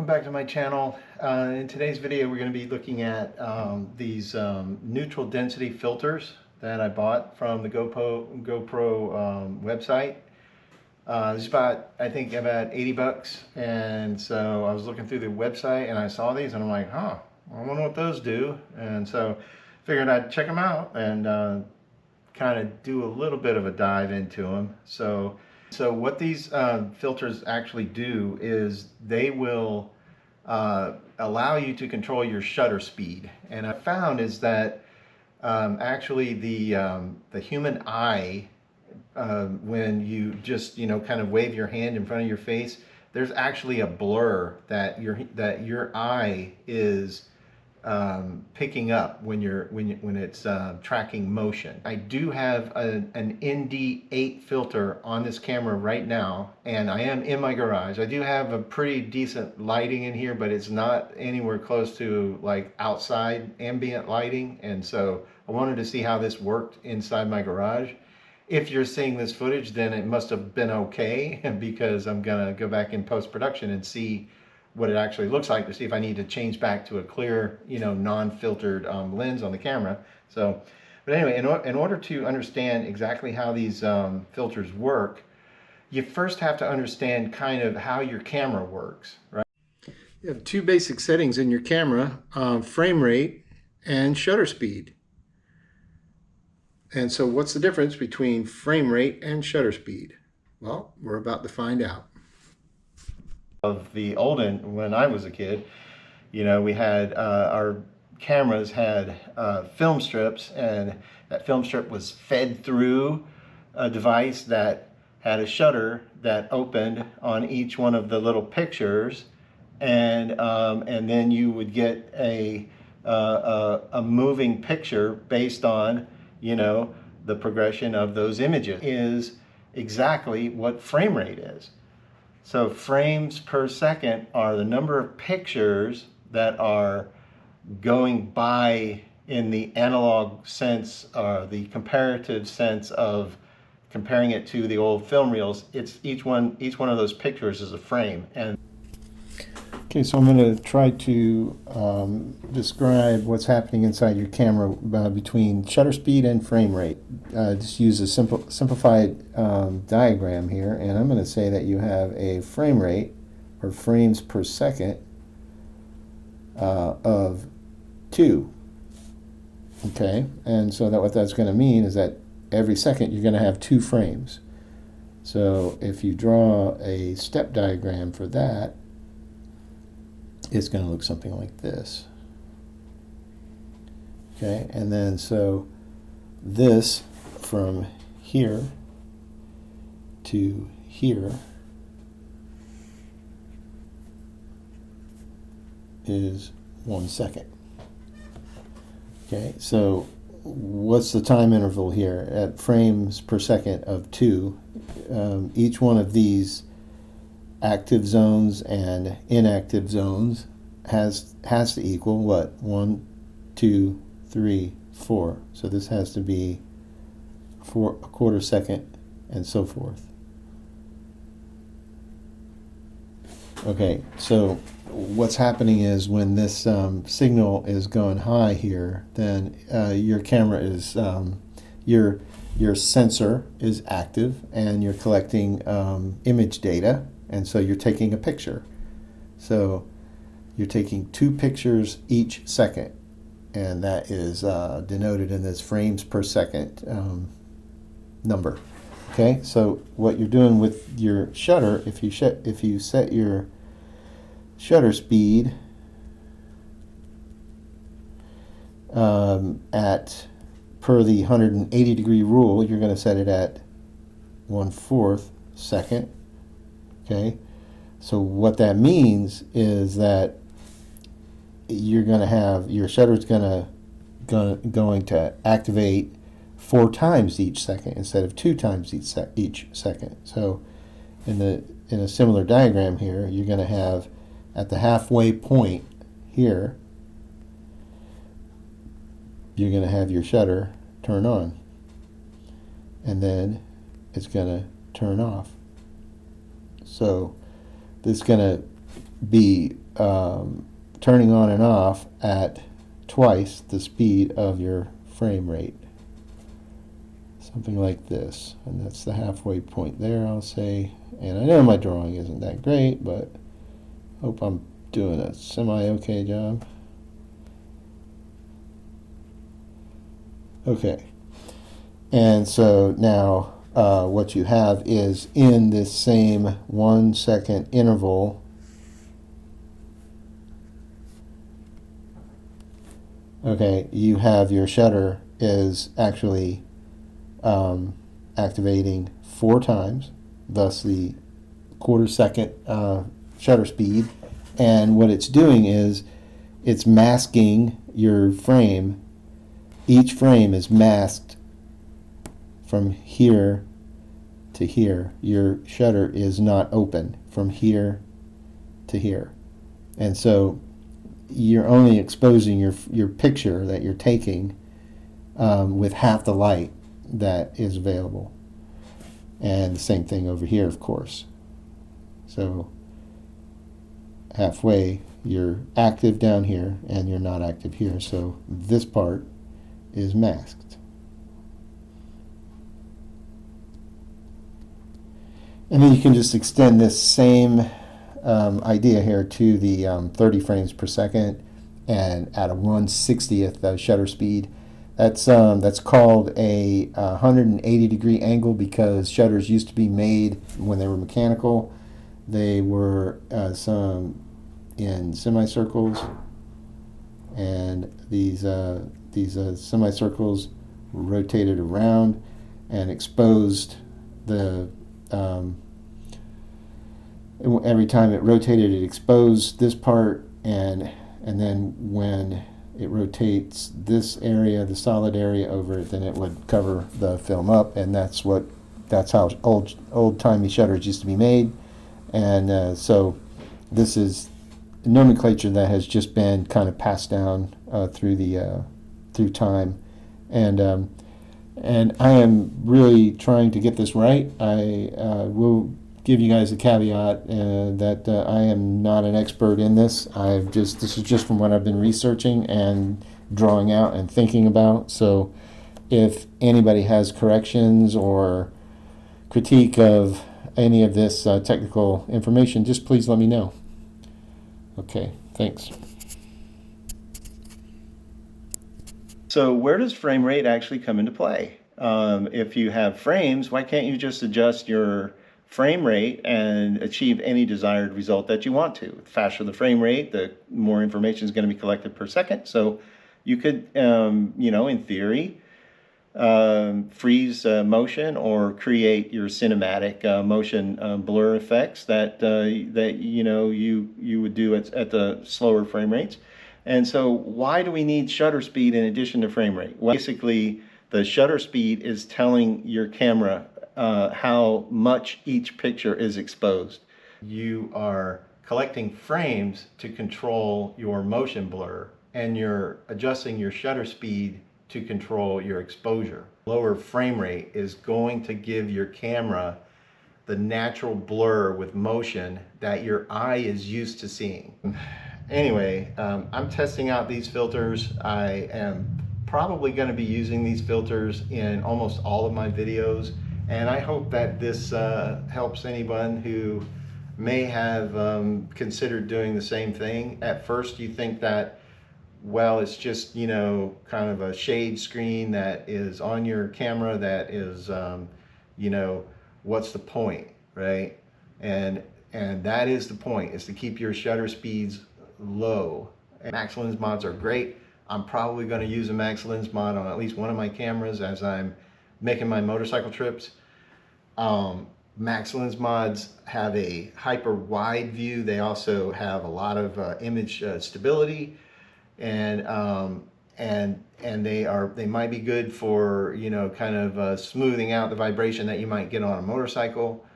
back to my channel. In today's video we're going to be looking at these neutral density filters that I bought from the GoPro website. It's about, I think about 80 bucks, and so I was looking through the website and I saw these and I'm like, I wonder what those do, and so figured I'd check them out and kind of do a little bit of a dive into them. So what these filters actually do is they will allow you to control your shutter speed. And I found is that actually the human eye, when you just kind of wave your hand in front of your face, there's actually a blur that your eye is picking up when it's tracking motion. I do have an ND8 filter on this camera right now, and I am in my garage. I do have a pretty decent lighting in here, but it's not anywhere close to like outside ambient lighting, and so I wanted to see how this worked inside my garage. If you're seeing this footage, then it must have been okay, because I'm gonna go back in post-production and see what it actually looks like to see if I need to change back to a clear, non-filtered lens on the camera. So, but anyway, in order to understand exactly how these filters work, you first have to understand kind of how your camera works, right? You have two basic settings in your camera, frame rate and shutter speed. And so what's the difference between frame rate and shutter speed? Well, we're about to find out. Of the olden, when I was a kid, we had our cameras had film strips, and that film strip was fed through a device that had a shutter that opened on each one of the little pictures, and then you would get a moving picture based on the progression of those images. Is exactly what frame rate is. So frames per second are the number of pictures that are going by in the analog sense, or the comparative sense of comparing it to the old film reels. It's each one of those pictures is a frame. And okay, so I'm going to try to describe what's happening inside your camera between shutter speed and frame rate. Just use a simplified diagram here, and I'm going to say that you have a frame rate, or frames per second, of 2. Okay, and so what that's going to mean is that every second you're going to have 2 frames. So if you draw a step diagram for that, it's going to look something like this. Okay, and then so this from here to here is 1 second. Okay, so what's the time interval here at frames per second of 2? Each one of these active zones and inactive zones has to equal what? 1, 2, 3, 4. So this has to be for a quarter second, and so forth. Okay, so what's happening is when this signal is going high here, then your camera is your sensor is active, and you're collecting image data. And so you're taking a picture. So you're taking 2 pictures each second, and that is denoted in this frames per second number. Okay, so what you're doing with your shutter, if you set your shutter speed at per the 180 degree rule, you're going to set it at 1/4 second. Okay, so what that means is that you're going to have your shutter's going to activate 4 times each second instead of 2 times each second. So in a similar diagram here, you're going to have at the halfway point here, you're going to have your shutter turn on, and then it's going to turn off. So this is going to be turning on and off at twice the speed of your frame rate. Something like this, and that's the halfway point there, I'll say. And I know my drawing isn't that great, but hope I'm doing a semi-okay job. Okay, and so now what you have is in this same 1 second interval, okay, you have your shutter is actually activating 4 times, thus the quarter-second shutter speed. And what it's doing is it's masking your frame. Each frame is masked from here to here. Your shutter is not open from here to here. And so you're only exposing your picture that you're taking with half the light that is available. And the same thing over here, of course. So halfway you're active down here and you're not active here, so this part is masked. And then you can just extend this same idea here to the 30 frames per second and at a 1/60th shutter speed. That's called a 180-degree angle because shutters used to be made when they were mechanical. They were some in semicircles, and these semicircles rotated around and exposed the every time it rotated, it exposed this part, and then when it rotates this area, the solid area over it, then it would cover the film up, and that's how old-timey shutters used to be made. And so this is nomenclature that has just been kind of passed down through time, and I am really trying to get this right. I will give you guys a caveat that I am not an expert in this. This is just from what I've been researching and drawing out and thinking about. So if anybody has corrections or critique of any of this technical information, just please let me know. Okay, thanks. So where does frame rate actually come into play? If you have frames, why can't you just adjust your frame rate and achieve any desired result that you want to? The faster the frame rate, the more information is going to be collected per second. So you could, in theory, freeze motion or create your cinematic motion blur effects that you would do at the slower frame rates. And so why do we need shutter speed in addition to frame rate? Well, basically, the shutter speed is telling your camera how much each picture is exposed. You are collecting frames to control your motion blur, and you're adjusting your shutter speed to control your exposure. Lower frame rate is going to give your camera the natural blur with motion that your eye is used to seeing. Anyway, I'm testing out these filters. I am probably going to be using these filters in almost all of my videos, and I hope that this helps anyone who may have considered doing the same thing. At first you think that, well, it's just, kind of a shade screen that is on your camera that is, what's the point, right? And that is the point, is to keep your shutter speeds low. And max lens mods are great. I'm probably going to use a max lens mod on at least one of my cameras as I'm making my motorcycle trips. Max lens mods have a hyper wide view. They also have a lot of image stability, and they might be good for kind of smoothing out the vibration that you might get on a motorcycle.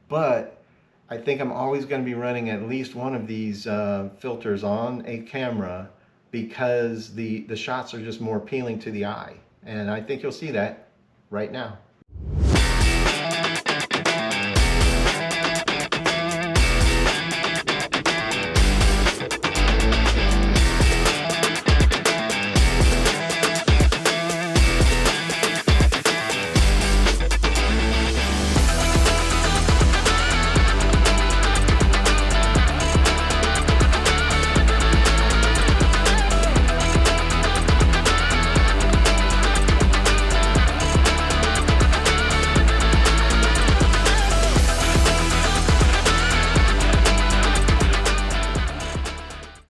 But I think I'm always going to be running at least one of these filters on a camera because the shots are just more appealing to the eye, and I think you'll see that right now.